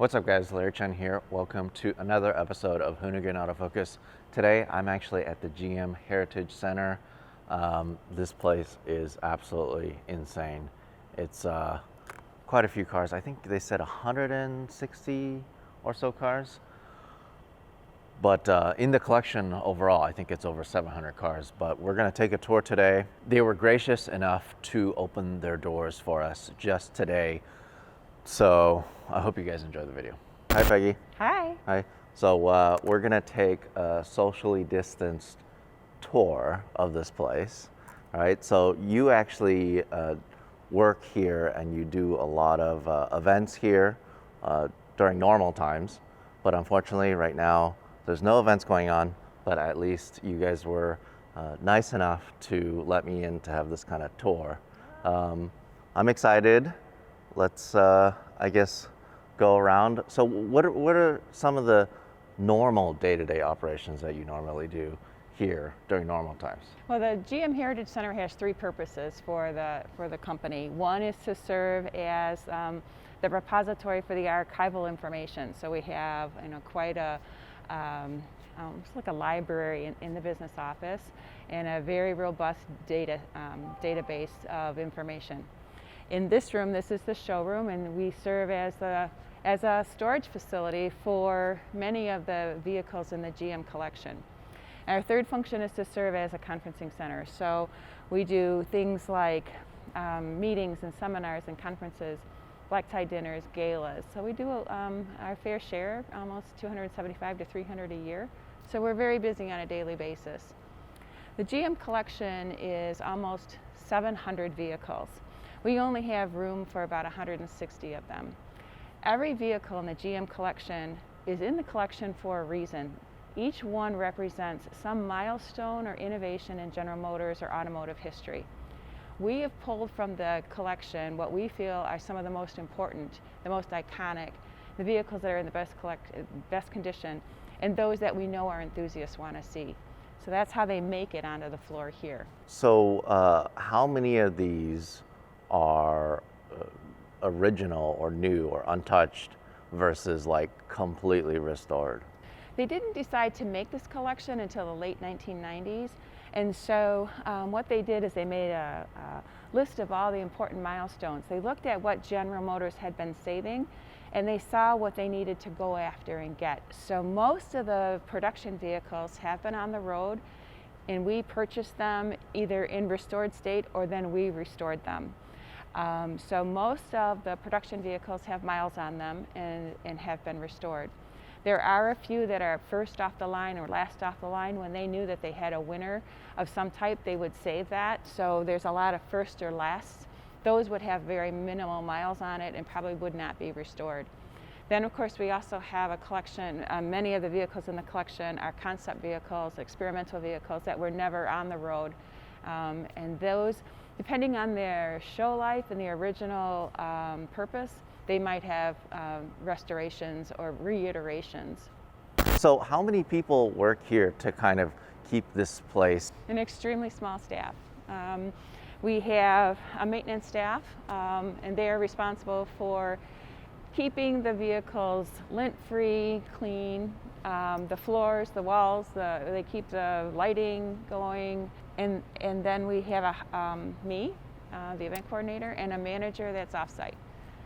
What's up guys, Larry Chen here. Welcome to another episode of Hoonigan Autofocus. Today I'm actually at the GM Heritage Center. This place is absolutely insane. It's quite a few cars. I think they said 160 or so cars. But in the collection overall, I think it's over 700 cars. But we're gonna take a tour today. They were gracious enough to open their doors for us just today. So I hope you guys enjoy the video. Hi, Peggy. Hi. Hi. So we're gonna take a socially distanced tour of this place. All right. So you actually work here and you do a lot of events here during normal times, but unfortunately right now there's no events going on. But at least you guys were nice enough to let me in to have this kind of tour. I'm excited. Let's, I guess, go around. So what are some of the normal day-to-day operations that you normally do here during normal times? Well, the GM Heritage Center has three purposes for the company. One is to serve as the repository for the archival information. So we have quite a it's like a library in the business office and a very robust database of information. In this room, this is the showroom, and we serve as a storage facility for many of the vehicles in the GM collection. Our third function is to serve as a conferencing center. So we do things like meetings and seminars and conferences, black tie dinners, galas. So we do our fair share, almost 275 to 300 a year. So we're very busy on a daily basis. The GM collection is almost 700 vehicles. We only have room for about 160 of them. Every vehicle in the GM collection is in the collection for a reason. Each one represents some milestone or innovation in General Motors or automotive history. We have pulled from the collection what we feel are some of the most important, the most iconic, the vehicles that are in the best condition, and those that we know our enthusiasts want to see. So that's how they make it onto the floor here. So how many of these are original or new or untouched versus like completely restored? They didn't decide to make this collection until the late 1990s, and so what they did is they made a list of all the important milestones. They looked at what General Motors had been saving, and they saw what they needed to go after and get. So most of the production vehicles have been on the road, and we purchased them either in restored state or then we restored them. So most of the production vehicles have miles on them and have been restored. There are a few that are first off the line or last off the line. When they knew that they had a winner of some type, they would save that. So there's a lot of first or last. Those would have very minimal miles on it and probably would not be restored. Then of course we also have a collection, many of the vehicles in the collection are concept vehicles, experimental vehicles that were never on the road. And those, depending on their show life and the original purpose, they might have restorations or reiterations. So how many people work here to kind of keep this place? An extremely small staff. We have a maintenance staff, and they are responsible for keeping the vehicles lint-free, clean, the floors, the walls, they keep the lighting going. And then we have me, the event coordinator, and a manager that's off-site.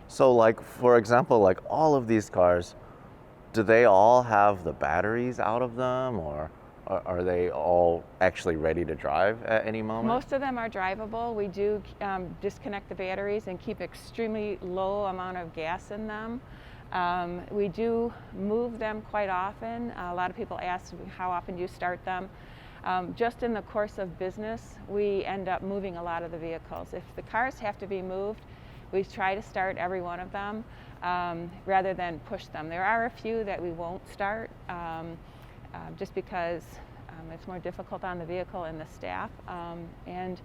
So like, for example, like all of these cars, do they all have the batteries out of them, or are they all actually ready to drive at any moment? Most of them are drivable. We do disconnect the batteries and keep extremely low amount of gas in them. We do move them quite often. A lot of people ask how often do you start them. Just in the course of business, we end up moving a lot of the vehicles. If the cars have to be moved, we try to start every one of them rather than push them. There are a few that we won't start just because it's more difficult on the vehicle and the staff. And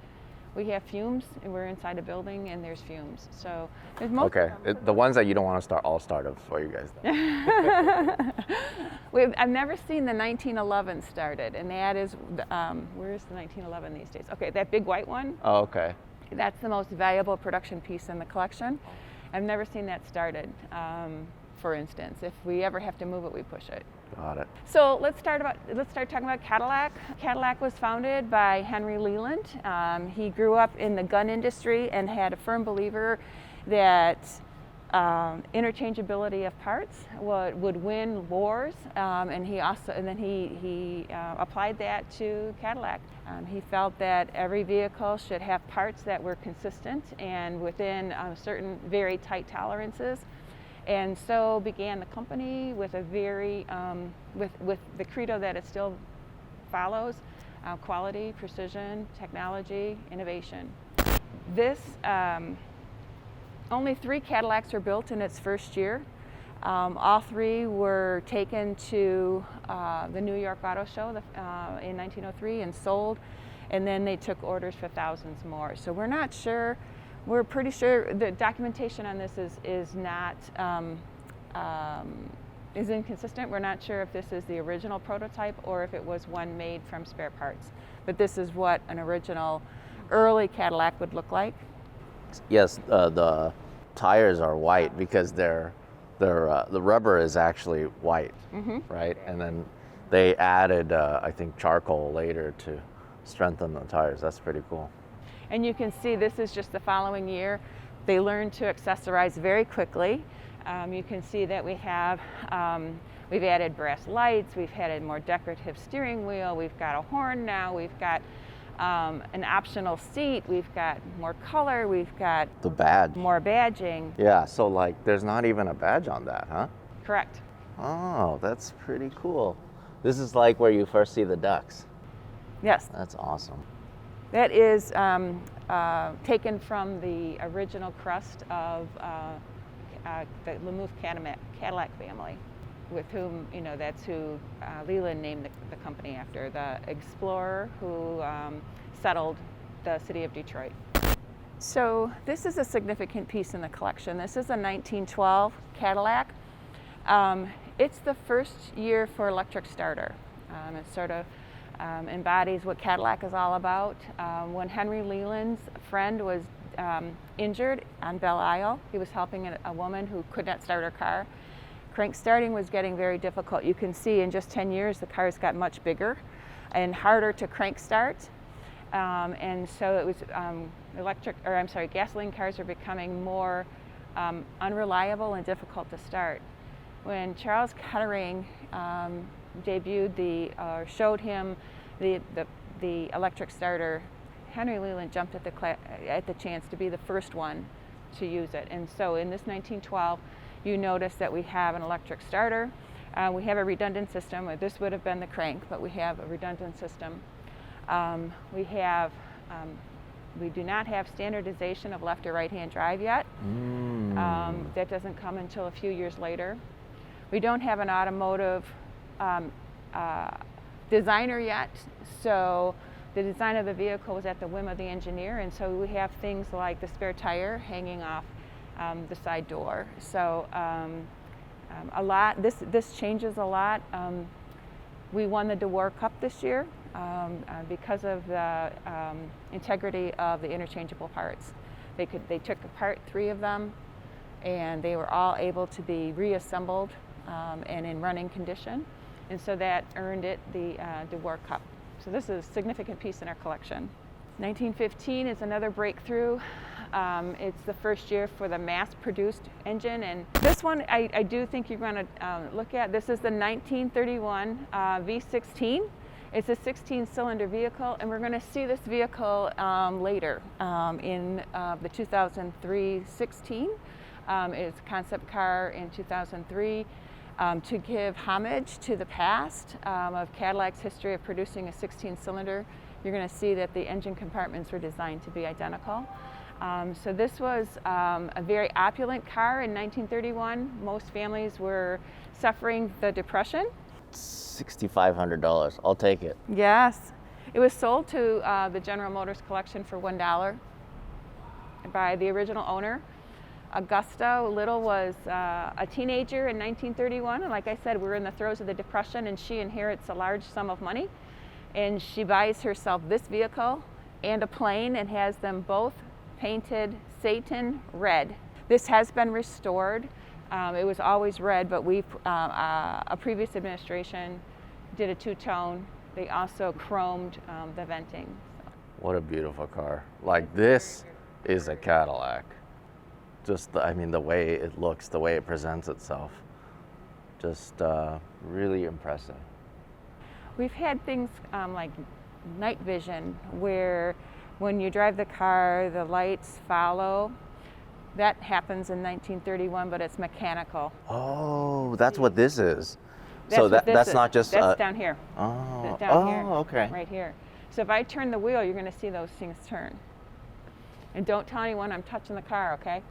we have fumes, and we're inside a building and there's fumes. So there's most okay, the ones that you don't want to start, I'll start them for you guys then. I've never seen the 1911 started, and that is, where's the 1911 these days? Okay, that big white one. Oh, okay. That's the most valuable production piece in the collection. I've never seen that started. for instance. If we ever have to move it, we push it. Got it. So let's start talking about Cadillac. Cadillac was founded by Henry Leland. He grew up in the gun industry and had a firm believer that interchangeability of parts would win wars, and he applied that to Cadillac. He felt that every vehicle should have parts that were consistent and within certain very tight tolerances. And so began the company with a very, with the credo that it still follows, quality, precision, technology, innovation. Only 3 Cadillacs were built in its first year. All 3 were taken to the New York Auto Show in 1903 and sold, and then they took orders for thousands more. So we're not sure. We're pretty sure the documentation on this is not is inconsistent. We're not sure if this is the original prototype or if it was one made from spare parts. But this is what an original early Cadillac would look like. Yes, the tires are white because the rubber is actually white, right? And then they added, I think, charcoal later to strengthen the tires. That's pretty cool. And you can see this is just the following year. They learned to accessorize very quickly. You can see that we've added brass lights, we've added more decorative steering wheel, we've got a horn now, we've got an optional seat, we've got more color, we've got the badge, more badging. Yeah, so like there's not even a badge on that, huh? Correct. Oh, that's pretty cool. This is like where you first see the ducks. Yes. That's awesome. That is taken from the original crust of the Lamouth Cadillac family, with whom, that's who Leland named the company after, the explorer who settled the city of Detroit. So this is a significant piece in the collection. This is a 1912 Cadillac. It's the first year for electric starter. It sort of embodies what Cadillac is all about. When Henry Leland's friend was injured on Belle Isle, he was helping a woman who could not start her car. Crank starting was getting very difficult. You can see in just 10 years the cars got much bigger and harder to crank start. And so it was gasoline cars are becoming more unreliable and difficult to start. When Charles Kettering showed him the electric starter, Henry Leland jumped at the chance to be the first one to use it. And so in this 1912, you notice that we have an electric starter. We have a redundant system. This would have been the crank, but we have a redundant system. We do not have standardization of left or right-hand drive yet. That doesn't come until a few years later. We don't have an automotive designer yet, so the design of the vehicle was at the whim of the engineer, and so we have things like the spare tire hanging off the side door. So this changes a lot. We won the DeWar Cup this year because of the integrity of the interchangeable parts. They took apart 3 of them, and they were all able to be reassembled and in running condition, and so that earned it the DeWar Cup. So this is a significant piece in our collection. 1915 is another breakthrough. It's the first year for the mass-produced engine, and this one I do think you're going to look at. This is the 1931 V16. It's a 16-cylinder vehicle, and we're going to see this vehicle later in the 2003 16. It's a concept car in 2003 to give homage to the past of Cadillac's history of producing a 16-cylinder. You're going to see that the engine compartments were designed to be identical. So this was a very opulent car in 1931. Most families were suffering the Depression. $6,500. I'll take it. Yes. It was sold to the General Motors collection for $1 by the original owner. Augusta Little was a teenager in 1931, and like I said, we're in the throes of the Depression, and she inherits a large sum of money, and she buys herself this vehicle and a plane and has them both painted Satan red. This has been restored It was always red, but a previous administration did a two-tone. They also chromed the venting. What a beautiful car. Like, this is a Cadillac. Just, I mean, the way it looks, the way it presents itself. Just really impressive. We've had things like night vision, where when you drive the car, the lights follow. That happens in 1931, but it's mechanical. Oh, that's what this is. That's So what this that's is. not just That's down here. Oh, That's down here. Okay. Right here. So if I turn the wheel, you're going to see those things turn. And don't tell anyone I'm touching the car, okay?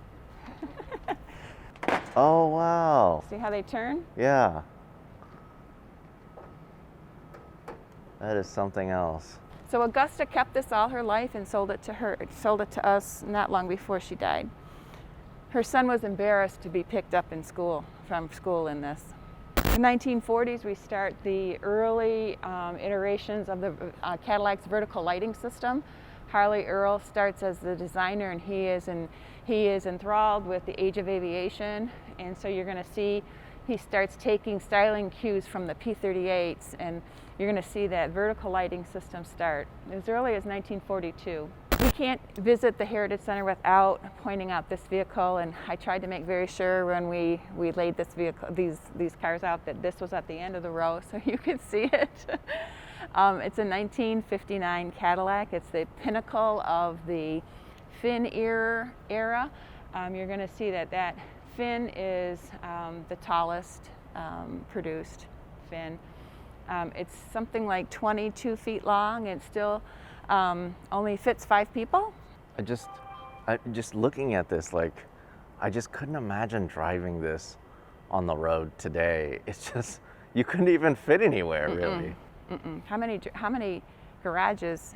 Oh, wow. See how they turn? Yeah. That is something else. So Augusta kept this all her life and sold it to us not long before she died. Her son was embarrassed to be picked up from school in this. In the 1940s, we start the early iterations of the Cadillac's vertical lighting system. Harley Earl starts as the designer, and he is enthralled with the age of aviation. And so you're going to see he starts taking styling cues from the P-38s, and you're going to see that vertical lighting system start as early as 1942. We can't visit the Heritage Center without pointing out this vehicle, and I tried to make very sure when we laid these cars out, that this was at the end of the row so you could see it. It's a 1959 Cadillac. It's the pinnacle of the fin era. You're going to see that fin is the tallest produced fin. It's something like 22 feet long, and still only fits 5 people. I just looking at this, like, I just couldn't imagine driving this on the road today. It's just, you couldn't even fit anywhere, really. How many garages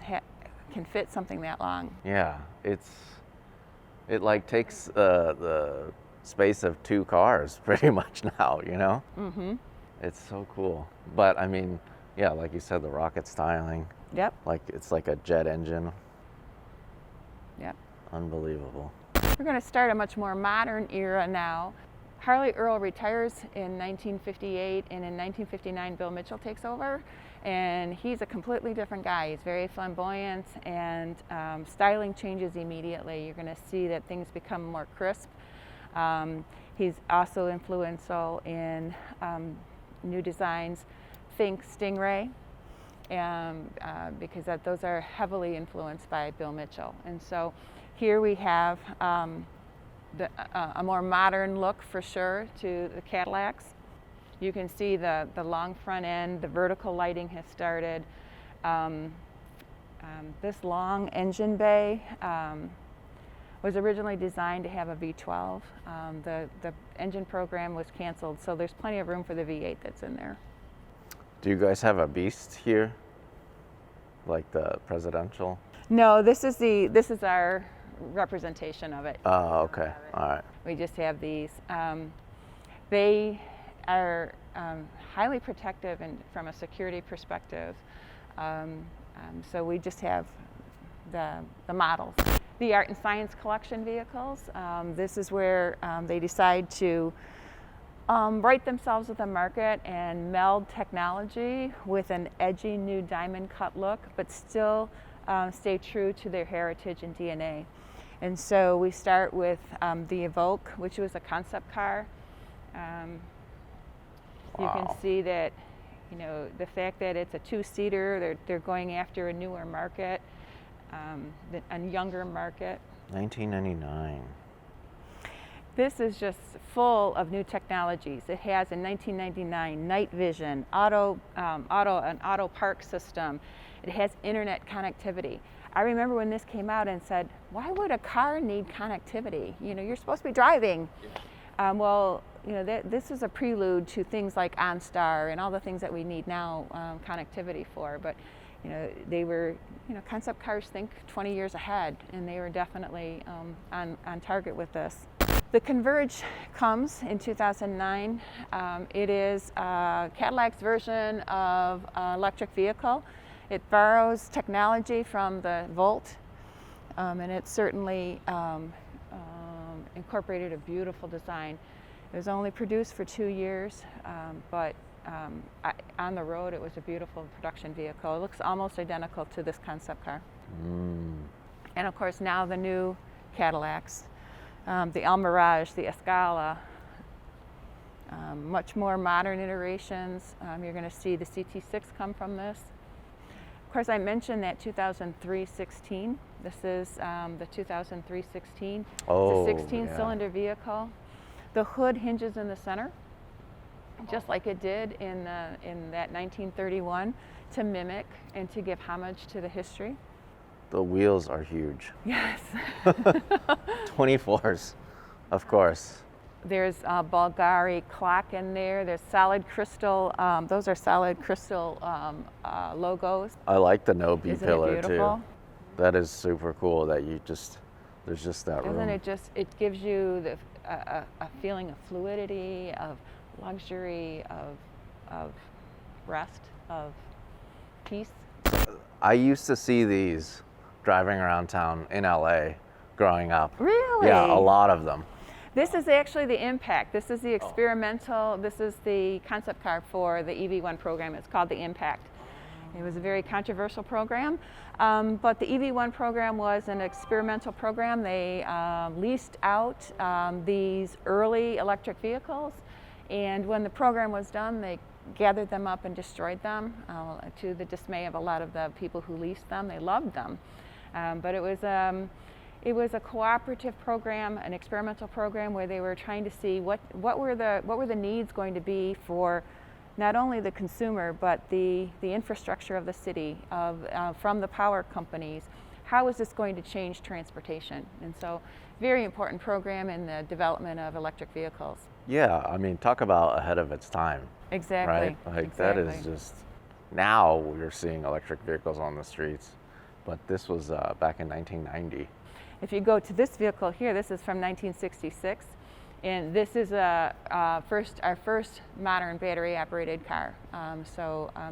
can fit something that long? Yeah, it like takes the space of 2 cars pretty much now, you know? It's so cool. But I mean, yeah, like you said, the rocket styling. Yep. Like, it's like a jet engine. Yep. Unbelievable. We're going to start a much more modern era now. Harley Earl retires in 1958, and in 1959 Bill Mitchell takes over, and he's a completely different guy. He's very flamboyant, and styling changes immediately. You're going to see that things become more crisp. He's also influential in new designs. Think Stingray, because those are heavily influenced by Bill Mitchell. And so here we have a more modern look, for sure, to the Cadillacs. You can see the long front end, the vertical lighting has started. This long engine bay was originally designed to have a V12. The engine program was canceled, so there's plenty of room for the V8 that's in there. Do you guys have a beast here? Like the presidential? No, this is our representation of it. Oh, okay. All right. We just have these. They are highly protective and from a security perspective. So we just have the models. The art and science collection vehicles. This is where they decide to right themselves with the market and meld technology with an edgy new diamond cut look, but still stay true to their heritage and DNA. And so we start with the Evoque, which was a concept car. You can see that, you know, the fact that it's a 2-seater, they're going after a newer market, a younger market. 1999. This is just full of new technologies. It has in 1999 night vision, an auto park system. It has internet connectivity. I remember when this came out and said, why would a car need connectivity? You know, you're supposed to be driving. Well, you know, this is a prelude to things like OnStar and all the things that we need now connectivity for. But, you know, they were, you know, concept cars think 20 years ahead, and they were definitely on target with this. The Converge comes in 2009. It is Cadillac's version of an electric vehicle. It borrows technology from the Volt, and it certainly incorporated a beautiful design. It was only produced for 2 years, but on the road it was a beautiful production vehicle. It looks almost identical to this concept car. And of course now the new Cadillacs, the El Mirage, the Escala, much more modern iterations. You're going to see the CT6 come from this. Of course, I mentioned that 2003 16. This is the 2003 16. Oh, it's a 16-cylinder vehicle. The hood hinges in the center, just like it did in that 1931, to mimic and to give homage to the history. The wheels are huge. Yes. 24s, of course. There's a Bulgari clock in there. There's solid crystal. Those are solid crystal logos. I like the no B Isn't pillar it beautiful? too. That is super cool that there's just that room. Isn't it just, it gives you a feeling of fluidity, of luxury, of rest, of peace. I used to see these driving around town in LA growing up. Really? Yeah, a lot of them. This is actually the Impact. This is the experimental, this is the concept car for the EV1 program. It's called the Impact. It was a very controversial program, but the EV1 program was an experimental program. They leased out these early electric vehicles, and when the program was done, they gathered them up and destroyed them to the dismay of a lot of the people who leased them. They loved them, but it was a cooperative program, an experimental program where they were trying to see what were the needs going to be for not only the consumer but the infrastructure of the city, from the power companies. How is this going to change transportation? And so, very important program in the development of electric vehicles. Yeah, I mean, talk about ahead of its time. Exactly. Right? Like exactly. that is just, now we're seeing electric vehicles on the streets, but this was back in 1990. If you go to this vehicle here, this is from 1966, and this is our first modern battery-operated car.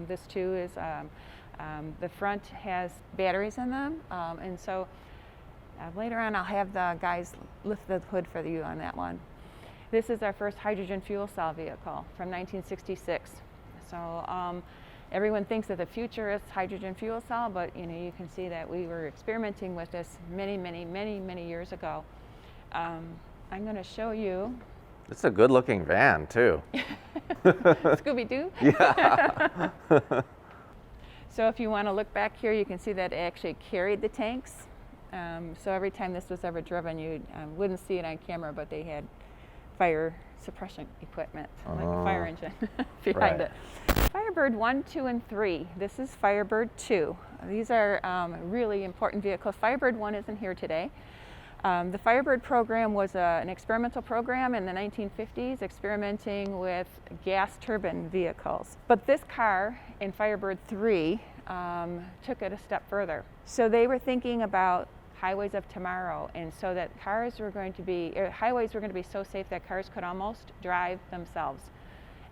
This too is, the front has batteries in them, and so later on I'll have the guys lift the hood for you on that one. This is our first hydrogen fuel cell vehicle from 1966. So everyone thinks that the future is hydrogen fuel cell, but you can see that we were experimenting with this many years ago. I'm going to show you. It's a good-looking van too. Scooby-Doo. Yeah. So if you want to look back here, you can see that it actually carried the tanks. So every time this was ever driven, you wouldn't see it on camera, but they had fire suppression equipment, like a fire engine behind it. Firebird 1, 2, and 3. This is Firebird 2. These are really important vehicles. Firebird 1 isn't here today. The Firebird program was an experimental program in the 1950s, experimenting with gas turbine vehicles. But this car in Firebird 3 took it a step further. So they were thinking about highways of tomorrow, and so that highways were going to be so safe that cars could almost drive themselves.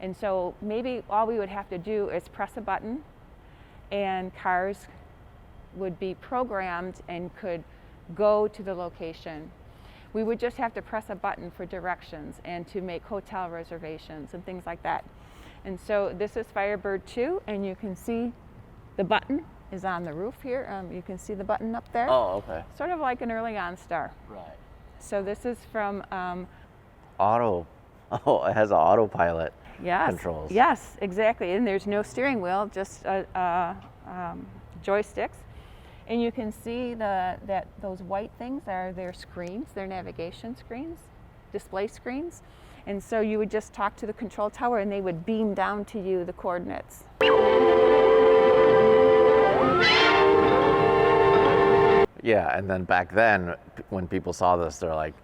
And so maybe all we would have to do is press a button and cars would be programmed and could go to the location. We would just have to press a button for directions and to make hotel reservations and things like that. And so this is Firebird 2, and you can see the button is on the roof here. You can see the button up there. Oh, okay. Sort of like an early OnStar. Right. So this is from Auto. Oh, it has an autopilot controls. Yes, exactly. And there's no steering wheel, just joysticks. And you can see that those white things are their screens, their navigation screens, display screens. And so you would just talk to the control tower and they would beam down to you the coordinates. Yeah, and then back then, when people saw this, they're like,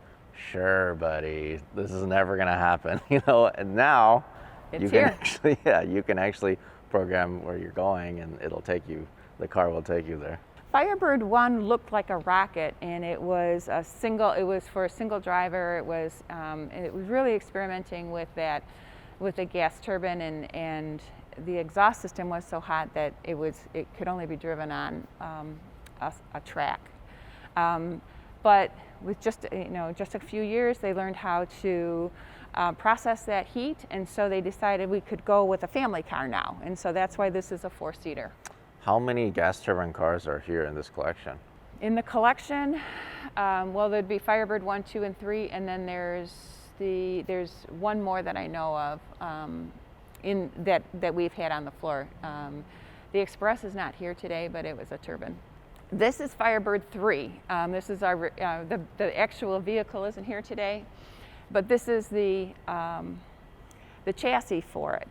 sure, buddy, this is never gonna happen, and now you can actually program where you're going and the car will take you there. Firebird 1 looked like a rocket, and it was for a single driver. It was really experimenting with the gas turbine, and the exhaust system was so hot that it could only be driven on a track. but with just a few years, they learned how to process that heat, and so they decided we could go with a family car now, and so that's why this is a 4-seater. How many gas turbine cars are here in this collection? In the collection, well, there'd be Firebird 1, 2, and 3, and then there's one more that I know of that we've had on the floor. The Express is not here today, but it was a turbine. This is Firebird 3. This is our the actual vehicle isn't here today, but this is the chassis for it.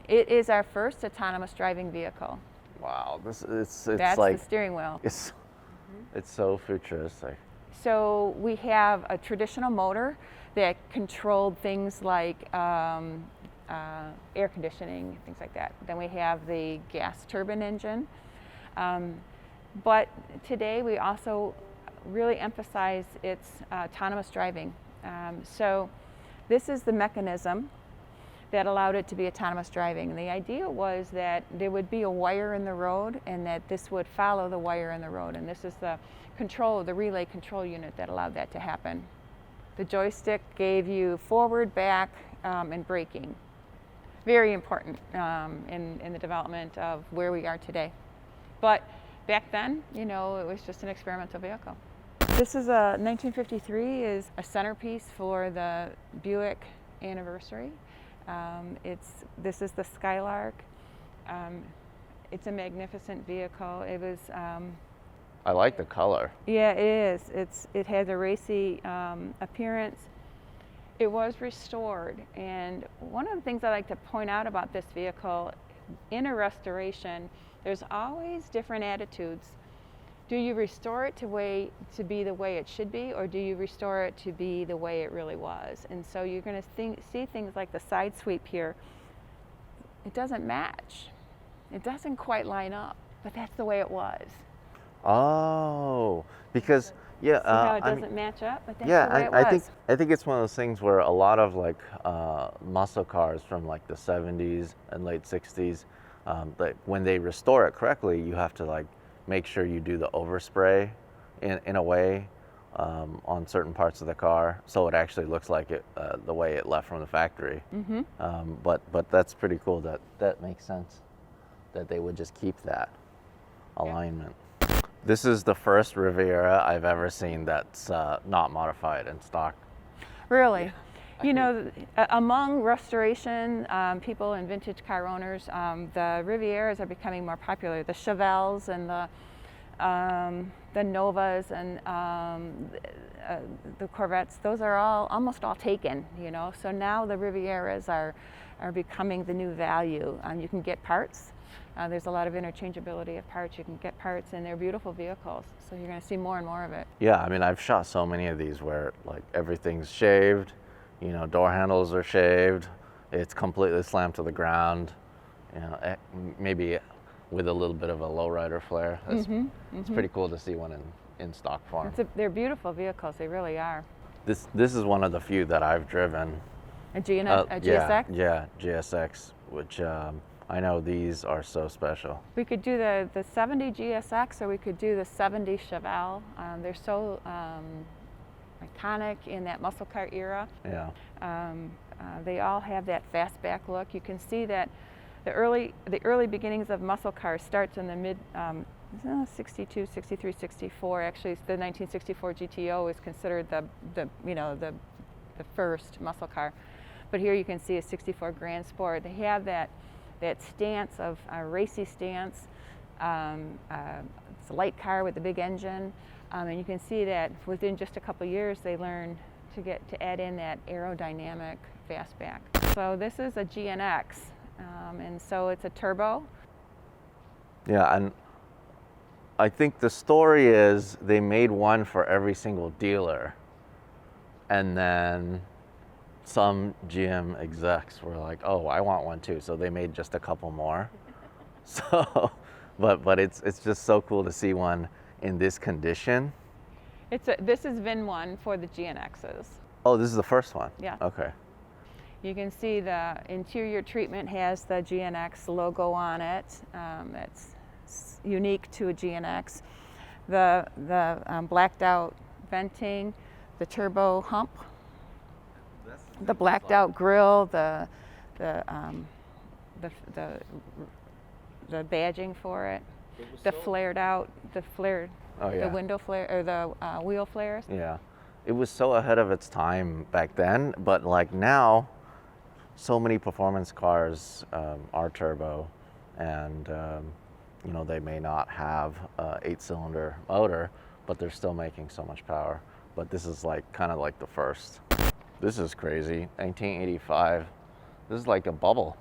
It is our first autonomous driving vehicle. Wow, it's That's like the steering wheel. it's so futuristic. So we have a traditional motor that controlled things like air conditioning, things like that. Then we have the gas turbine engine. But today we also really emphasize its autonomous driving. So this is the mechanism that allowed it to be autonomous driving. And the idea was that there would be a wire in the road and that this would follow the wire in the road. And this is the relay control unit that allowed that to happen. The joystick gave you forward, back, and braking. Very important in the development of where we are today. But back then, it was just an experimental vehicle. This is a 1953 is a centerpiece for the Buick anniversary. This is the Skylark. It's a magnificent vehicle. It was. I like the color. Yeah, it is. It has a racy appearance. It was restored, and one of the things I like to point out about this vehicle, in a restoration, there's always different attitudes. Do you restore it to be the way it should be, or do you restore it to be the way it really was? And so you're going to see things like the side sweep here. It doesn't match. It doesn't quite line up, but that's the way it was. Oh, because See how it doesn't match up, but that's the way it was. I think it's one of those things where a lot of like muscle cars from like the 70s and late 60s, like when they restore it correctly, you have to like make sure you do the overspray in a way on certain parts of the car, so it actually looks like it the way it left from the factory. Mm-hmm. But that's pretty cool. That makes sense that they would just keep that alignment. This is the first Riviera I've ever seen that's not modified and stock. Really? Among restoration people and vintage car owners, the Rivieras are becoming more popular. The Chevelles and the Novas and the Corvettes, those are almost all taken, So now the Rivieras are becoming the new value. You can get parts. There's a lot of interchangeability of parts. You can get parts, and they're beautiful vehicles. So you're going to see more and more of it. Yeah, I mean, I've shot so many of these where like everything's shaved, door handles are shaved, it's completely slammed to the ground, maybe with a little bit of a lowrider flair. It's pretty cool to see one in stock form. They're beautiful vehicles. They really are. This is one of the few that I've driven. A GSX? Yeah, GSX, which I know these are so special. We could do the 70 GSX, or we could do the 70 Chevelle. They're so iconic in that muscle car era. Yeah. They all have that fastback look. You can see that the early beginnings of muscle cars starts in the mid 62, 63, 64. Actually, the 1964 GTO is considered the first muscle car. But here you can see a 64 Grand Sport. They have that stance of a racy stance. It's a light car with a big engine, and you can see that within just a couple years they learned to add in that aerodynamic fastback. So this is a GNX, and so it's a turbo. Yeah, and I think the story is they made one for every single dealer, and then some GM execs were like, "Oh, I want one too," so they made just a couple more. So, but it's just so cool to see one in this condition. This is VIN 1 for the GNXs. Oh, this is the first one? Yeah. Okay. You can see the interior treatment has the GNX logo on it. That's unique to a GNX. The blacked out venting, the turbo hump, the blacked out grille, the badging for it, the the window flare or the wheel flares. Yeah, it was so ahead of its time back then, but like now, so many performance cars are turbo, and you know, they may not have a 8-cylinder motor, but they're still making so much power. But this is like kind of like the first. This is crazy. 1985. This is like a bubble.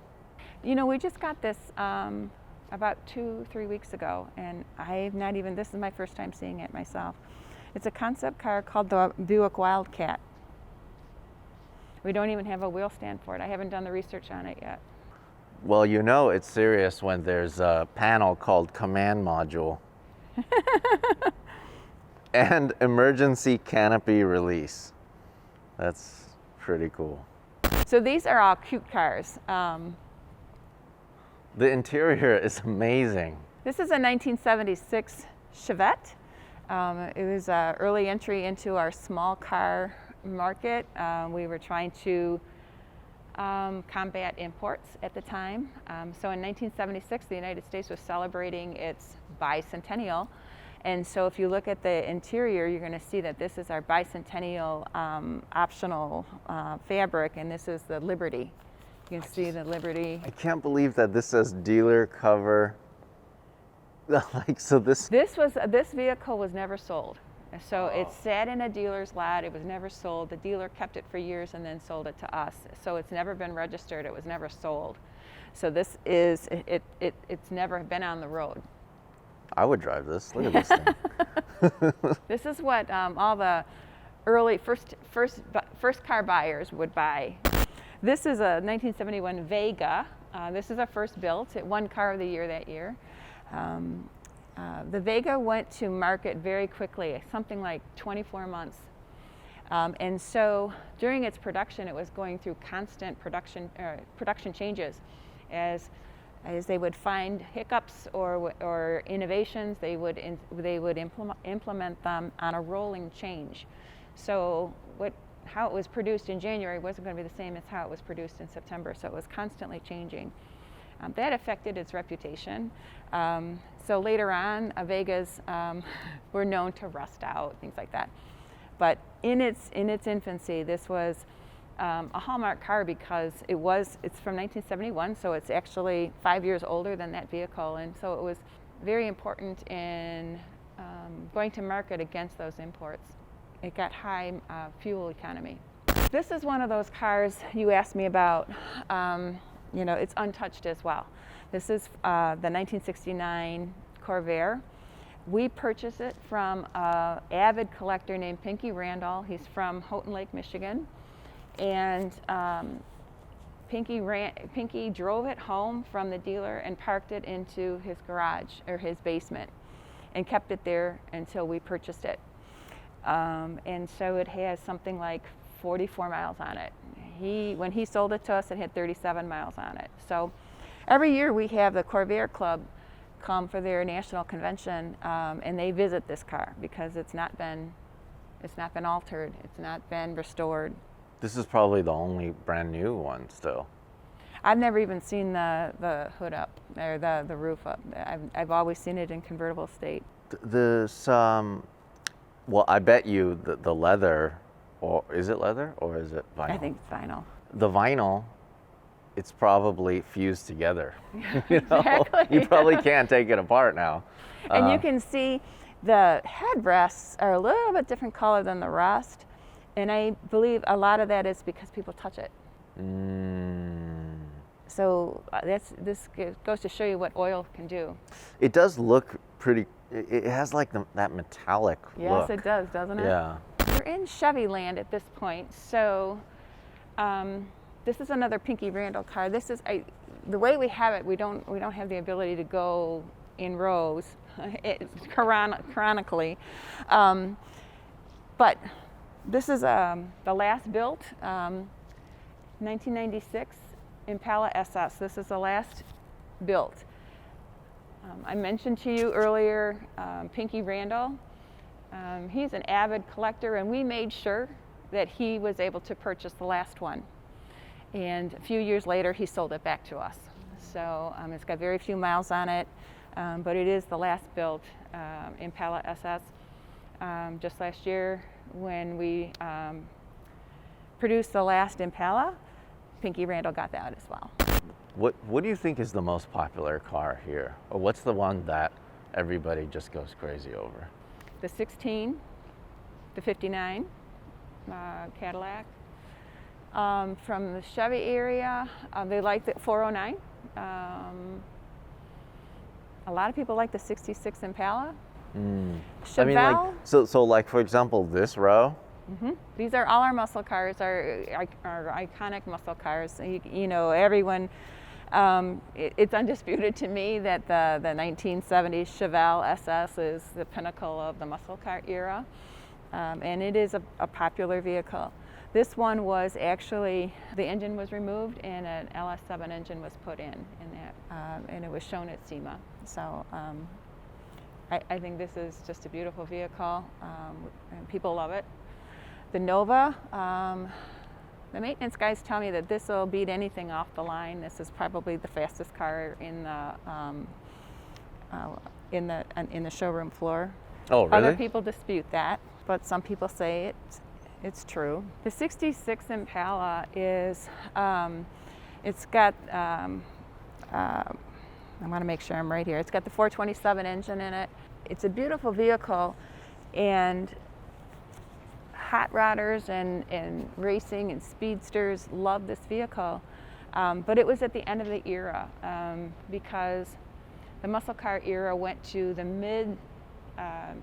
You know, we just got this about 2-3 weeks ago, and this is my first time seeing it myself. It's a concept car called the Buick Wildcat. We don't even have a wheel stand for it. I haven't done the research on it yet. Well, you know it's serious when there's a panel called command module and emergency canopy release. That's pretty cool. So these are all cute cars. The interior is amazing. This is a 1976 Chevette. It was an early entry into our small car market. We were trying to combat imports at the time. So in 1976, the United States was celebrating its bicentennial. And so if you look at the interior, you're going to see that this is our bicentennial optional fabric, and this is the Liberty. You can see the Liberty. I can't believe that this says dealer cover. Like, so this vehicle was never sold. So it sat in a dealer's lot. It was never sold. The dealer kept it for years and then sold it to us. So it's never been registered. It was never sold. So this is it's never been on the road. I would drive this. Look at this thing. This is what all the early first car buyers would buy. This is a 1971 Vega. This is our first built. It won Car of the Year that year. The Vega went to market very quickly, something like 24 months. And so during its production, it was going through constant production changes. As they would find hiccups or innovations, they would implement them on a rolling change. So how it was produced in January wasn't going to be the same as how it was produced in September. So it was constantly changing. That affected its reputation. So later on, Vegas were known to rust out, things like that. But in its infancy, this was a hallmark car because it's from 1971, so it's actually 5 years older than that vehicle, and so it was very important in going to market against those imports. It got high fuel economy. This is one of those cars you asked me about. You know, it's untouched as well. This is the 1969 Corvair. We purchased it from an avid collector named Pinky Randall. He's from Houghton Lake, Michigan. And Pinky drove it home from the dealer and parked it into his garage or his basement and kept it there until we purchased it. And so it has something like 44 miles on it. When he sold it to us, it had 37 miles on it. So every year we have the Corvair Club come for their national convention, and they visit this car because it's not been altered, it's not been restored. This is probably the only brand new one still. I've never even seen the hood up or the roof up. I've always seen it in convertible state. This well, I bet you the leather, or is it leather or is it vinyl? I think it's vinyl. The vinyl, it's probably fused together. You know? Exactly. You probably can't take it apart now. And you can see the headrests are a little bit different color than the rest, and I believe a lot of that is because people touch it. So this goes to show you what oil can do. It does look pretty. It has like that metallic look. Yes, it does, doesn't it? Yeah. We're in Chevy land at this point, so this is another Pinky Randall car. This is the way we have it. We don't have the ability to go in rows, chronically, but this is the last built 1996 Impala SS. This is the last built. I mentioned to you earlier Pinky Randall. He's an avid collector, and we made sure that he was able to purchase the last one. And a few years later, he sold it back to us. So it's got very few miles on it, but it is the last built Impala SS. Just last year, when we produced the last Impala, Pinky Randall got that as well. What do you think is the most popular car here? Or what's the one that everybody just goes crazy over? The 16, the 59 Cadillac. From the Chevy area, they like the 409. A lot of people like the 66 Impala. Chevelle. I mean, like, so like, for example, this row. These are all our muscle cars, our iconic muscle cars. You know, everyone, it's undisputed to me that the 1970s Chevelle SS is the pinnacle of the muscle car era, and it is a popular vehicle. This one was actually, the engine was removed and an LS7 engine was put in that, and it was shown at SEMA. So I think this is just a beautiful vehicle, and people love it. The Nova, the maintenance guys tell me that this will beat anything off the line. This is probably the fastest car in the showroom floor. Oh, really? Other people dispute that, but some people say it's true. The 66 Impala is, it's got, I want to make sure I'm right here. It's got the 427 engine in it. It's a beautiful vehicle, and hot rodders and racing and speedsters love this vehicle. But it was at the end of the era because the muscle car era went to the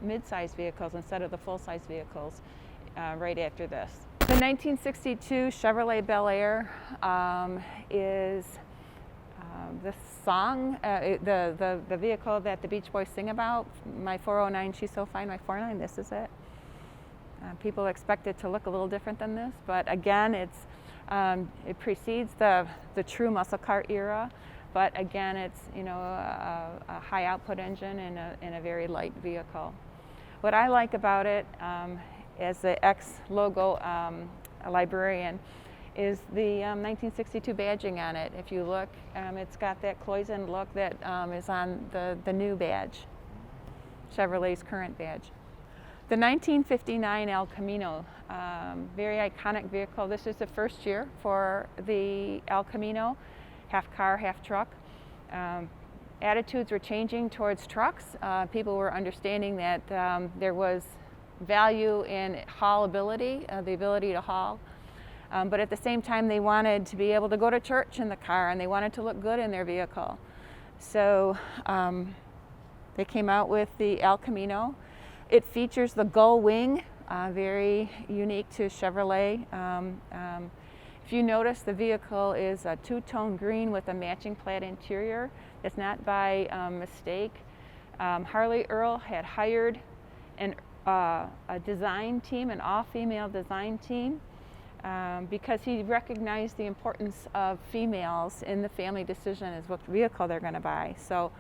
mid-size vehicles instead of the full-size vehicles right after this. The 1962 Chevrolet Bel Air is the song, the vehicle that the Beach Boys sing about. My 409, she's so fine, my 409, this is it. People expect it to look a little different than this, but again, it precedes the true muscle car era. But again, it's, you know, a high output engine in a very light vehicle. What I like about it, as the ex-logo librarian, is the 1962 badging on it. If you look, it's got that cloisonne look that is on the new badge, Chevrolet's current badge. The 1959 El Camino, very iconic vehicle. This is the first year for the El Camino, half car, half truck. Attitudes were changing towards trucks. People were understanding that there was value in haulability, the ability to haul. But at the same time, they wanted to be able to go to church in the car, and they wanted to look good in their vehicle. So they came out with the El Camino. It features the gull wing, very unique to Chevrolet. If you notice, the vehicle is a two-tone green with a matching plaid interior. It's not by mistake. Harley Earl had hired a design team, an all-female design team, because he recognized the importance of females in the family decision as what vehicle they're going to buy. So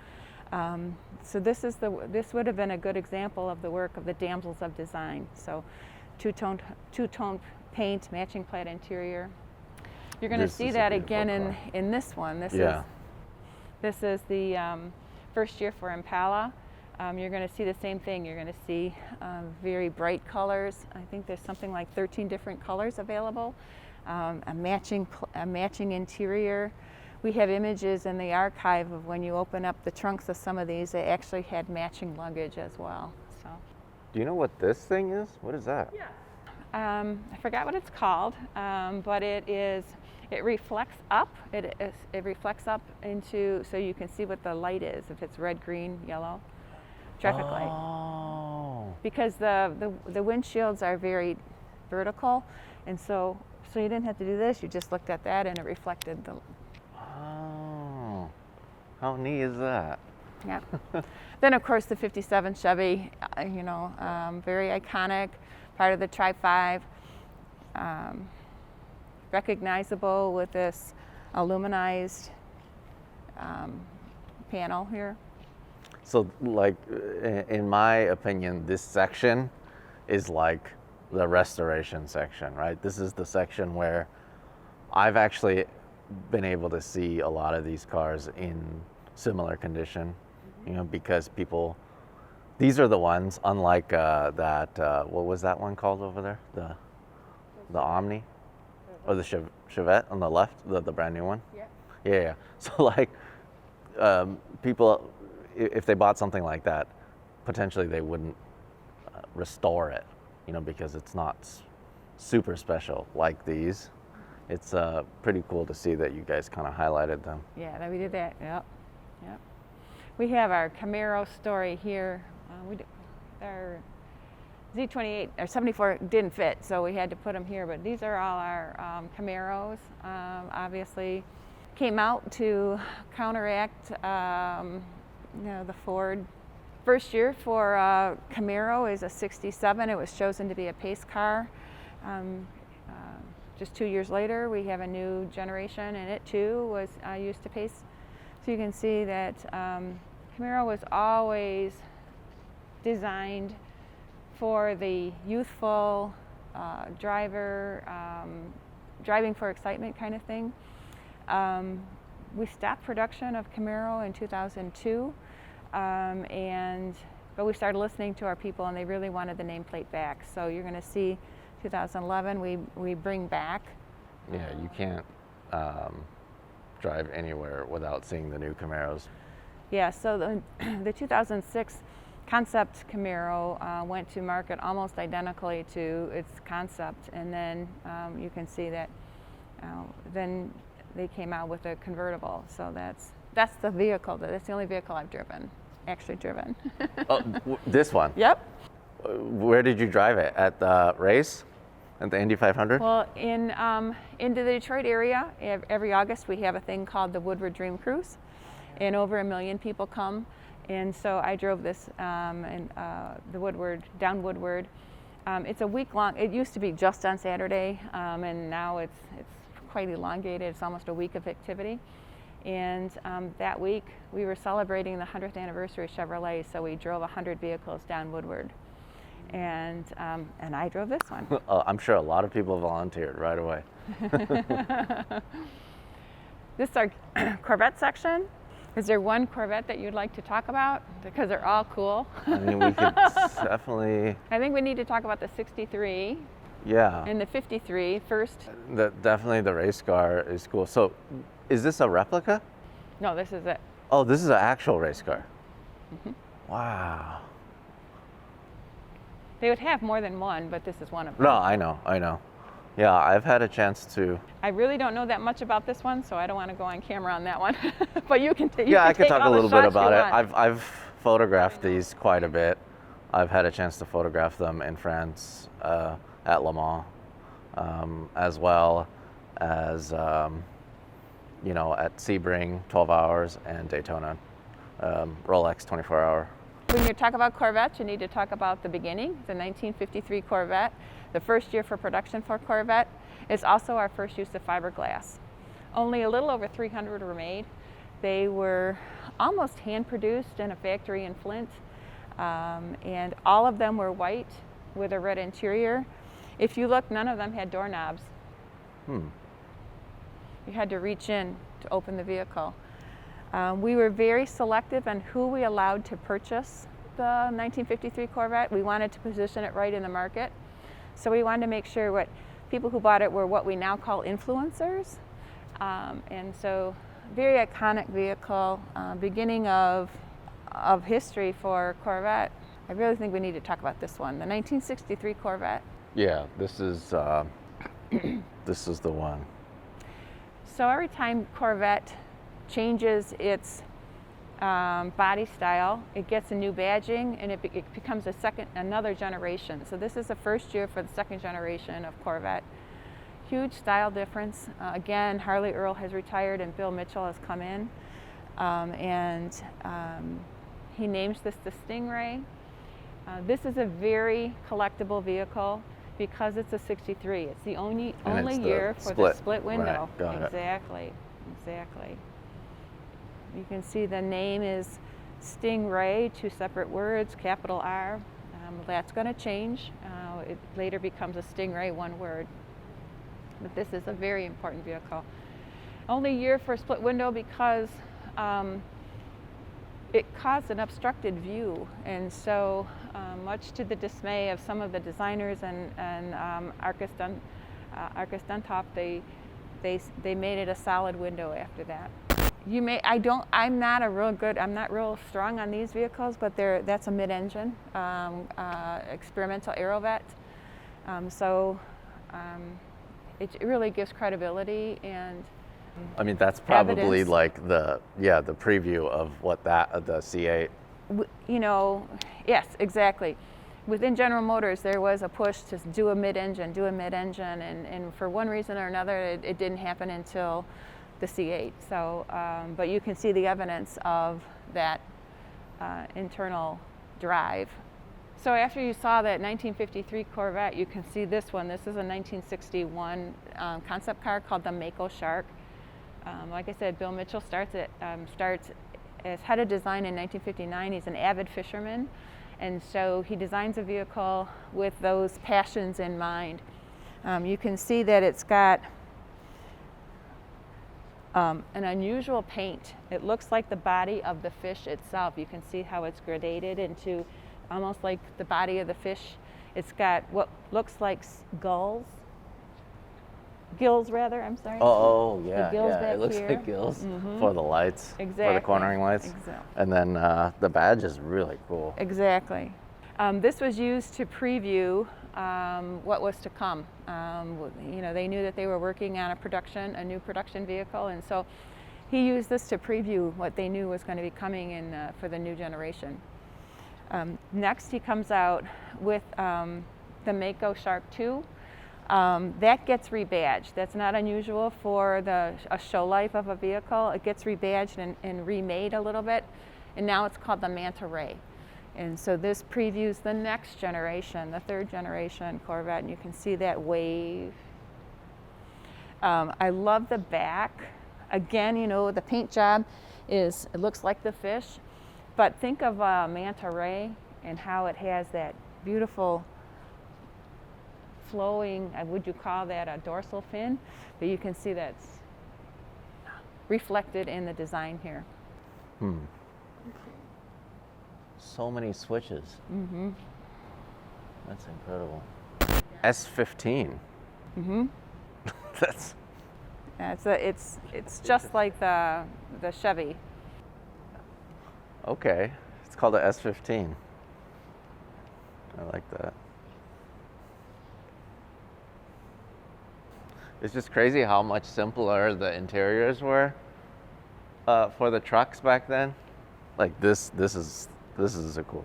this would have been a good example of the work of the damsels of design. So two-tone paint, matching plaid interior. You're going to see that again in this one. This is the first year for Impala. You're going to see the same thing. You're going to see very bright colors. I think there's something like 13 different colors available. A matching interior. We have images in the archive of when you open up the trunks of some of these, they actually had matching luggage as well. So. Do you know what this thing is? What is that? Yeah. I forgot what it's called, but it reflects up. It reflects up into, so you can see what the light is, if it's red, green, yellow. Traffic light. Because the windshields are very vertical, and so you didn't have to do this. You just looked at that, and it reflected the. Oh, how neat is that? Yeah. Then of course the '57 Chevy, very iconic, part of the Tri-5, recognizable with this aluminized panel here. So, like, in my opinion, this section is like the restoration section, right? This is the section where I've actually been able to see a lot of these cars in similar condition, you know, because people, these are the ones, unlike that, what was that one called over there? The Omni? Or the Chevette on the left, the brand new one? Yeah. Yeah. So like, people, if they bought something like that, potentially they wouldn't restore it, you know, because it's not super special like these. It's pretty cool to see that you guys kind of highlighted them. Yeah, that we did that. Yep. We have our Camaro story here. Our Z28 or 74 didn't fit, so we had to put them here. But these are all our Camaros. Obviously, came out to counteract, the Ford. First year for Camaro is a '67. It was chosen to be a pace car. Just 2 years later, we have a new generation, and it too was used to pace. So you can see that Camaro was always designed for the youthful driver, driving for excitement kind of thing. We stopped production of Camaro in 2002, but we started listening to our people, and they really wanted the nameplate back. So you're going to see 2011 we bring back. Yeah, you can't drive anywhere without seeing the new Camaros. Yeah, so the 2006 Concept Camaro went to market almost identically to its concept, and then you can see that then they came out with a convertible. So that's the vehicle. That's the only vehicle I've actually driven. Oh, this one? Yep. Where did you drive it? At the race? At the Indy 500? Well, in the Detroit area, every August we have a thing called the Woodward Dream Cruise, and over 1 million people come. And so I drove this the Woodward, down Woodward. It's a week long. It used to be just on Saturday, and now it's quite elongated. It's almost a week of activity. And that week we were celebrating the 100th anniversary of Chevrolet, so we drove 100 vehicles down Woodward. And I drove this one. I'm sure a lot of people volunteered right away. This is our Corvette section. Is there one Corvette that you'd like to talk about? Because they're all cool. I mean, we could definitely. I think we need to talk about the 63. Yeah. And the 53 first. Definitely the race car is cool. So, is this a replica? No, this is it. Oh, this is an actual race car. Mm-hmm. Wow. They would have more than one, but this is one of them. No, I know. Yeah, I've had a chance to. I really don't know that much about this one, so I don't want to go on camera on that one. But you can take. Yeah, I could talk a little bit about it. I've photographed these quite a bit. I've had a chance to photograph them in France at Le Mans, as well as at Sebring 12 hours and Daytona, Rolex 24-hour. When you talk about Corvette, you need to talk about the beginning, the 1953 Corvette. The first year for production for Corvette is also our first use of fiberglass. Only a little over 300 were made. They were almost hand-produced in a factory in Flint, and all of them were white with a red interior. If you look, none of them had doorknobs. You had to reach in to open the vehicle. We were very selective on who we allowed to purchase the 1953 Corvette. We wanted to position it right in the market. So we wanted to make sure what people who bought it were what we now call influencers. And so very iconic vehicle, beginning of history for Corvette. I really think we need to talk about this one, the 1963 Corvette. Yeah, this is the one. So every time Corvette changes its body style, it gets a new badging, and it becomes another generation. So this is the first year for the second generation of Corvette. Huge style difference. Again, Harley Earl has retired and Bill Mitchell has come in, and he names this the Stingray. This is a very collectible vehicle because it's a 63. It's the only year for the split window. Right, got exactly. You can see the name is Stingray, 2 separate words, capital R. That's going to change it later becomes a Stingray, one word. But this is a very important vehicle. Only year for split window because it caused an obstructed view, and so much to the dismay of some of the designers and Arcus Duntop, they made it a solid window after that. I'm not real strong on these vehicles, but that's a mid-engine experimental Aerovet. It really gives credibility and I mean, that's probably evidence. like the preview of what the C8. You know, yes, exactly. Within General Motors, there was a push to do a mid-engine, and for one reason or another, it didn't happen until the C8. So, but you can see the evidence of that internal drive. So after you saw that 1953 Corvette, you can see this one. This is a 1961 concept car called the Mako Shark. Like I said, Bill Mitchell starts as head of design in 1959. He's an avid fisherman, and so he designs a vehicle with those passions in mind. You can see that it's got an unusual paint. It looks like the body of the fish itself. You can see how it's gradated into almost like the body of the fish. It's got what looks like gills rather, I'm sorry. Oh, yeah, gills yeah. back It looks here. like gills for the lights, for the Exactly. cornering lights. Exactly. And then the badge is really cool. Exactly. This was used to preview what was to come. You know, they knew that they were working on a new production vehicle, and so he used this to preview what they knew was going to be coming in for the new generation. Next, he comes out with the Mako Shark 2. That gets rebadged. That's not unusual for a show life of a vehicle. It gets rebadged and remade a little bit, and now it's called the Manta Ray. And so this previews the next generation, the third generation Corvette, and you can see that wave. I love the back. Again, you know, the paint job it looks like the fish, but think of Manta Ray and how it has that beautiful flowing, would you call that a dorsal fin? But you can see that's reflected in the design here. So many switches. That's incredible. S15. That's It's just like the Chevy. okay. It's called a S15. I like that. It's just crazy how much simpler the interiors were for the trucks back then. Like this is a cool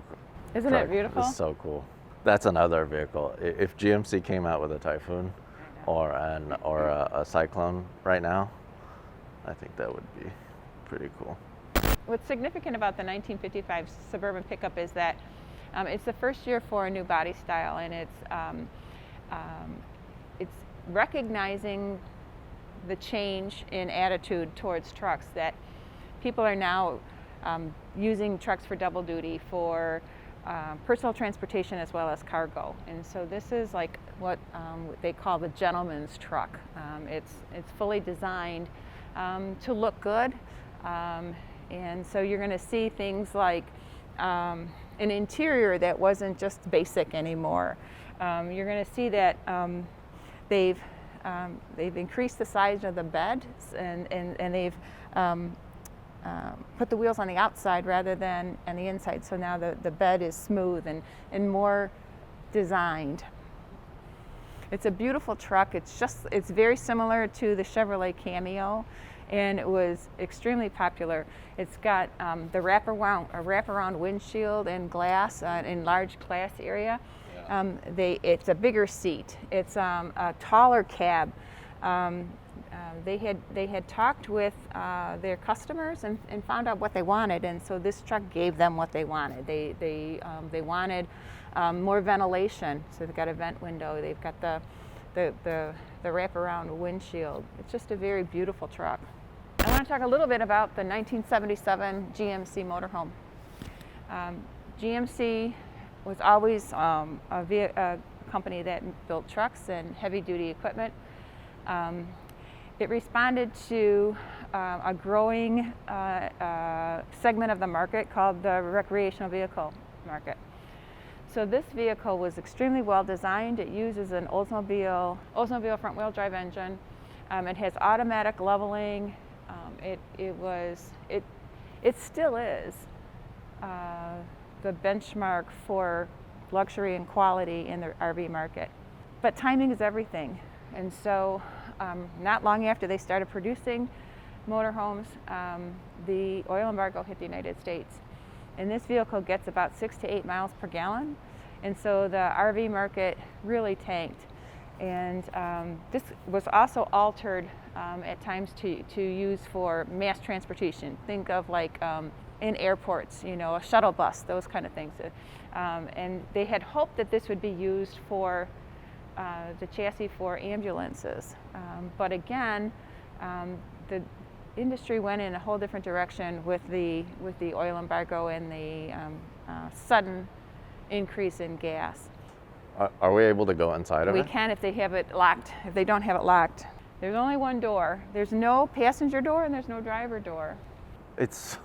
Isn't truck. it beautiful? It's so cool. That's another vehicle. If GMC came out with a Typhoon or a Cyclone right now, I think that would be pretty cool. What's significant about the 1955 Suburban Pickup is that it's the first year for a new body style, and it's recognizing the change in attitude towards trucks, that people are now using trucks for double duty, for personal transportation as well as cargo. And so this is like what they call the gentleman's truck. It's fully designed to look good, and so you're going to see things like an interior that wasn't just basic anymore. You're going to see that they've increased the size of the bed, and they've put the wheels on the outside rather than on the inside. So now the bed is smooth and more designed. It's a beautiful truck. It's very similar to the Chevrolet Camino, and it was extremely popular. It's got the wraparound windshield and glass in large class area. It's a bigger seat. It's a taller cab. They had talked with their customers and found out what they wanted, and so this truck gave them what they wanted. They wanted more ventilation, so they've got a vent window. They've got the wraparound windshield. It's just a very beautiful truck. I want to talk a little bit about the 1977 GMC Motorhome. GMC was always a company that built trucks and heavy-duty equipment. It responded to a growing segment of the market called the recreational vehicle market. So this vehicle was extremely well designed. It uses an Oldsmobile front-wheel drive engine. It has automatic leveling. It still is the benchmark for luxury and quality in the RV market. But timing is everything. And so not long after they started producing motorhomes, the oil embargo hit the United States. And this vehicle gets about 6 to 8 miles per gallon. And so the RV market really tanked. And this was also altered at times to use for mass transportation. Think of like in airports, you know, a shuttle bus, those kind of things. And they had hoped that this would be used for the chassis for ambulances. But again, the industry went in a whole different direction with the oil embargo and the sudden increase in gas. Are we able to go inside of it? We can if they have it locked. If they don't have it locked, there's only one door. There's no passenger door and there's no driver door. It's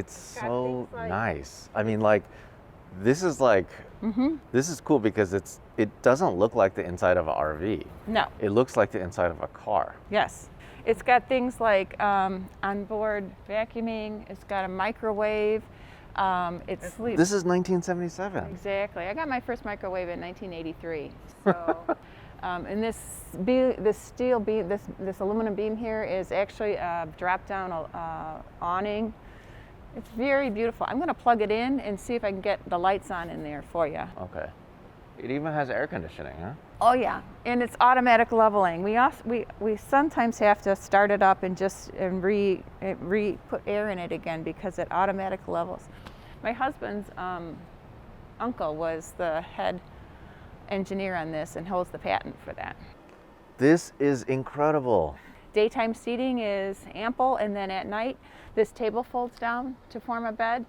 so nice. I mean, like, this is like, this is cool because it doesn't look like the inside of an RV. No. It looks like the inside of a car. Yes. It's got things like onboard vacuuming. It's got a microwave. It sleeps. This is 1977. Exactly. I got my first microwave in 1983. So, and this steel beam, this aluminum beam here is actually a drop-down awning. It's very beautiful. I'm going to plug it in and see if I can get the lights on in there for you. Okay. It even has air conditioning, huh? Oh yeah, and it's automatic leveling. We sometimes have to start it up and just put air in it again because it automatic levels. My husband's uncle was the head engineer on this and holds the patent for that. This is incredible. Daytime seating is ample, and then at night, this table folds down to form a bed,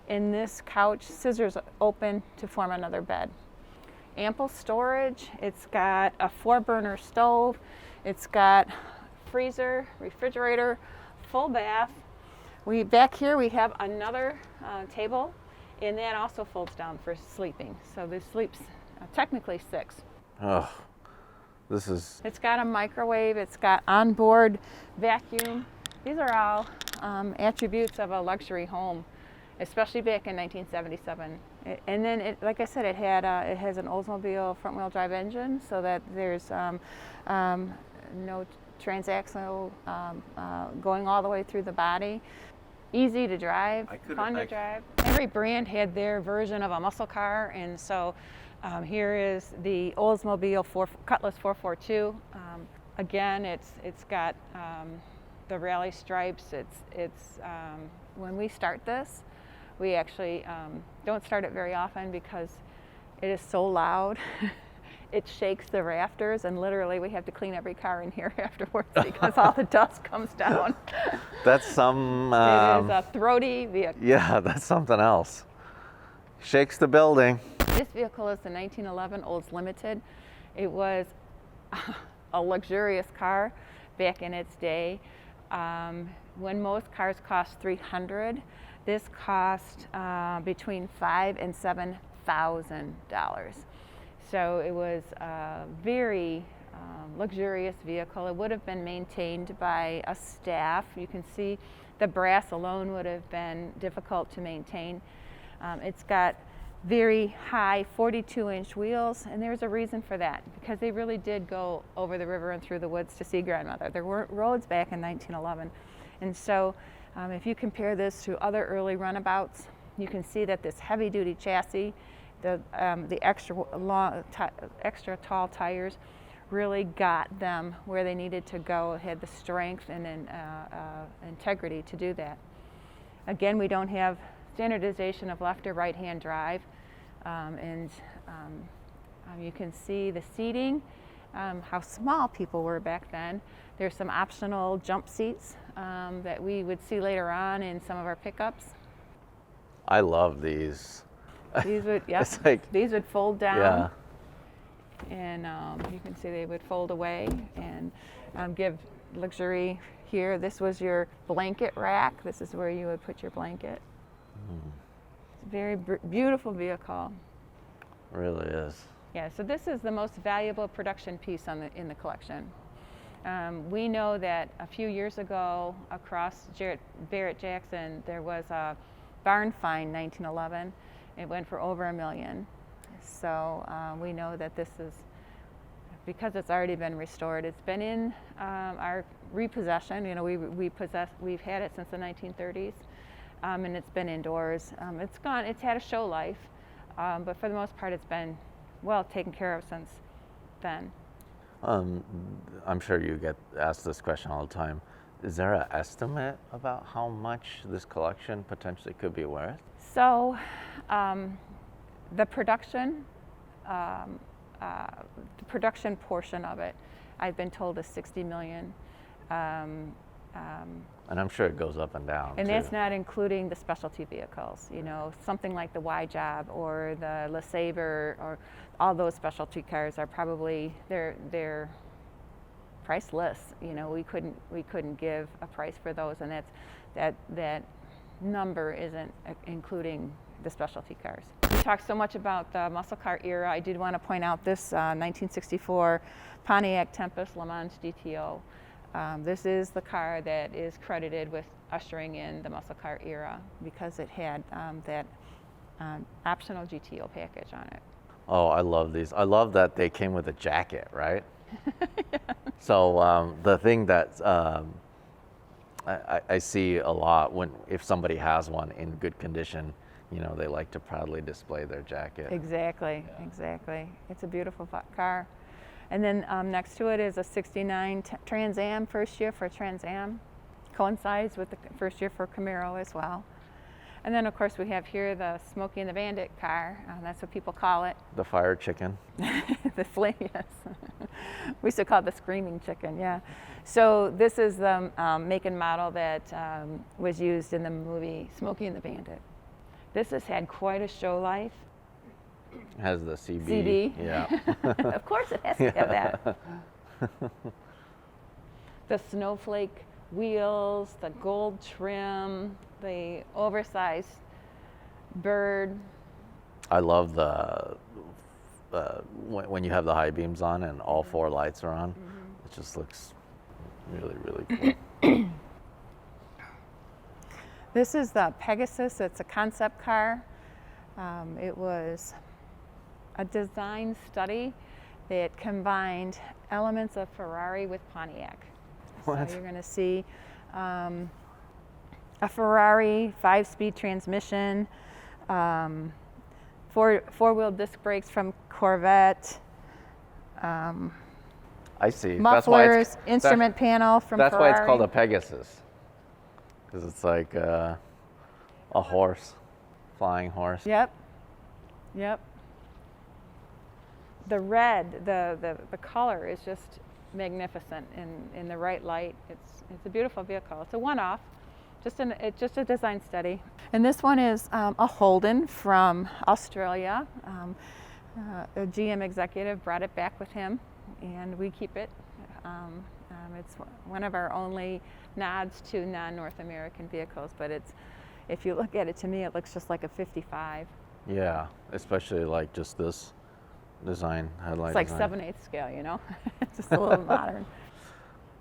and this couch scissors open to form another bed. Ample storage. It's got a 4-burner stove. It's got freezer, refrigerator, full bath. Back here we have another table, and that also folds down for sleeping. So this sleeps technically 6. Oh, this is. It's got a microwave. It's got onboard vacuum. These are all attributes of a luxury home, especially back in 1977. And then, like I said, it has an Oldsmobile front-wheel drive engine, so that there's no transaxle going all the way through the body. Easy to drive, fun to drive. Every brand had their version of a muscle car, and so here is the Oldsmobile Cutlass 442. Again, it's got the rally stripes. It's when we start this, we actually don't start it very often because it is so loud. It shakes the rafters, and literally we have to clean every car in here afterwards because all the dust comes down. That's some. It is a throaty vehicle. Yeah, that's something else. Shakes the building. This vehicle is the 1911 Olds Limited. It was a luxurious car back in its day. When most cars cost $300, this cost between $5,000 and $7,000. So it was a very luxurious vehicle. It would have been maintained by a staff. You can see the brass alone would have been difficult to maintain. It's got very high 42-inch wheels, and there's a reason for that, because they really did go over the river and through the woods to see grandmother. There weren't roads back in 1911. And so if you compare this to other early runabouts, you can see that this heavy-duty chassis, the extra tall tires really got them where they needed to go. It had the strength and integrity to do that. Again, we don't have standardization of left or right-hand drive, you can see the seating, how small people were back then. There's some optional jump seats that we would see later on in some of our pickups. I love these. These would, yes, It's like, these would fold down. yeah. and you can see they would fold away and give luxury here. This was your blanket rack. This is where you would put your blanket. It's a very beautiful vehicle. Really is. Yeah, so this is the most valuable production piece in the collection. We know that a few years ago across Barrett-Jackson there was a barn find, 1911. It went for over $1 million. So we know that this is, because it's already been restored, it's been in our repossession. You know, we've had it since the 1930s, and it's been indoors. It's had a show life, but for the most part it's been well taken care of since then. I'm sure you get asked this question all the time. Is there an estimate about how much this collection potentially could be worth? So the production portion of it, I've been told, is $60 million. And I'm sure it goes up and down. And too. that's not including the specialty vehicles. You know, something like the Y-Job or the LeSabre or all those specialty cars are probably they're priceless. You know, we couldn't give a price for those, and that number isn't including the specialty cars. We talked so much about the muscle car era. I did want to point out this 1964 Pontiac Tempest Le Mans GTO. This is the car that is credited with ushering in the muscle car era because it had that optional GTO package on it. Oh, I love these. I love that they came with a jacket, right? Yeah. So the thing that I see a lot if somebody has one in good condition, you know, they like to proudly display their jacket. Exactly, yeah. Exactly. It's a beautiful car. And then next to it is a 69 Trans Am, first year for Trans Am. Coincides with the first year for Camaro as well. And then of course we have here the Smokey and the Bandit car. That's what people call it. The fire chicken. The flame, yes. We used to call it the screaming chicken, yeah. So this is the make and model that was used in the movie Smokey and the Bandit. This has had quite a show life. It has the CB. CB. Yeah. Of course it has to have that. The snowflake wheels, the gold trim, the oversized bird. I love the when you have the high beams on and all four lights are on. Mm-hmm. It just looks really, really cool. This is the Pegasus. It's a concept car. It was a design study that combined elements of Ferrari with Pontiac. What? So you're going to see a Ferrari 5-speed transmission, four-wheel disc brakes from Corvette. I see. Mufflers, instrument panel from Ferrari. That's why it's called a Pegasus, because it's like a horse, flying horse. Yep. Yep. The red, the color is just magnificent in the right light. It's a beautiful vehicle. It's a one-off, just a design study. And this one is a Holden from Australia. A GM executive brought it back with him, and we keep it. It's one of our only nods to non-North American vehicles, but if you look at it, to me, it looks just like a 55. Yeah, especially like just this design, headlight It's like design. 7/8 scale, you know? It's just a little modern.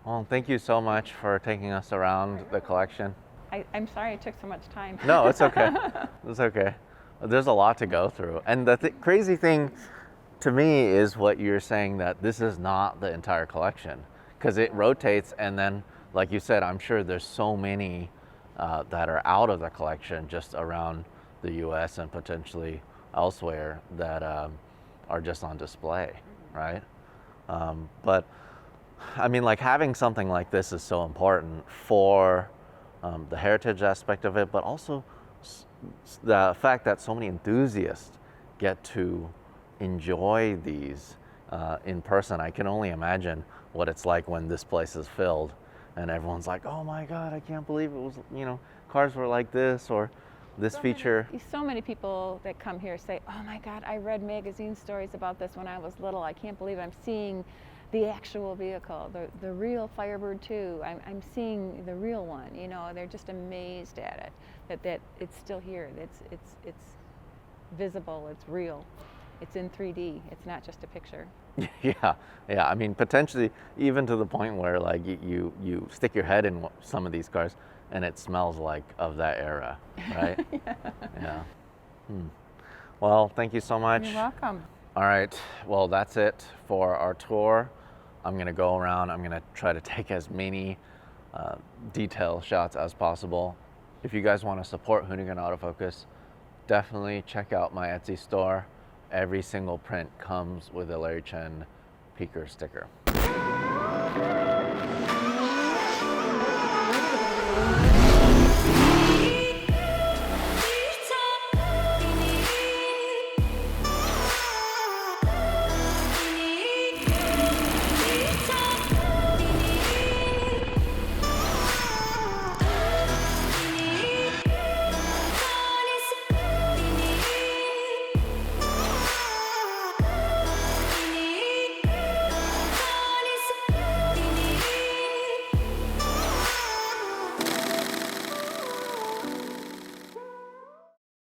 Well, thank you so much for taking us around the collection. I'm sorry it took so much time. No, it's okay. It's okay. There's a lot to go through. And the crazy thing to me is what you're saying, that this is not the entire collection, because it rotates, and then, like you said, I'm sure there's so many that are out of the collection just around the U.S. and potentially elsewhere that are just on display, right? But I mean, like, having something like this is so important for the heritage aspect of it, but also the fact that so many enthusiasts get to enjoy these in person. I can only imagine what it's like when this place is filled and everyone's like, oh my God, I can't believe it was, cars were like this, or this feature. So many people that come here say, oh my God, I read magazine stories about this when I was little. I can't believe I'm seeing the actual vehicle, the real Firebird 2. I'm seeing the real one. You know, they're just amazed at it, that it's still here. It's visible, it's real. It's in 3D. It's not just a picture. Yeah. I mean, potentially even to the point where like you stick your head in some of these cars and it smells like of that era, right? Yeah. Well, thank you so much. You're welcome. All right. Well, that's it for our tour. I'm gonna go around. I'm gonna try to take as many detail shots as possible. If you guys want to support Hoonigan Autofocus, definitely check out my Etsy store. Every single print comes with a Larry Chen Peaker sticker.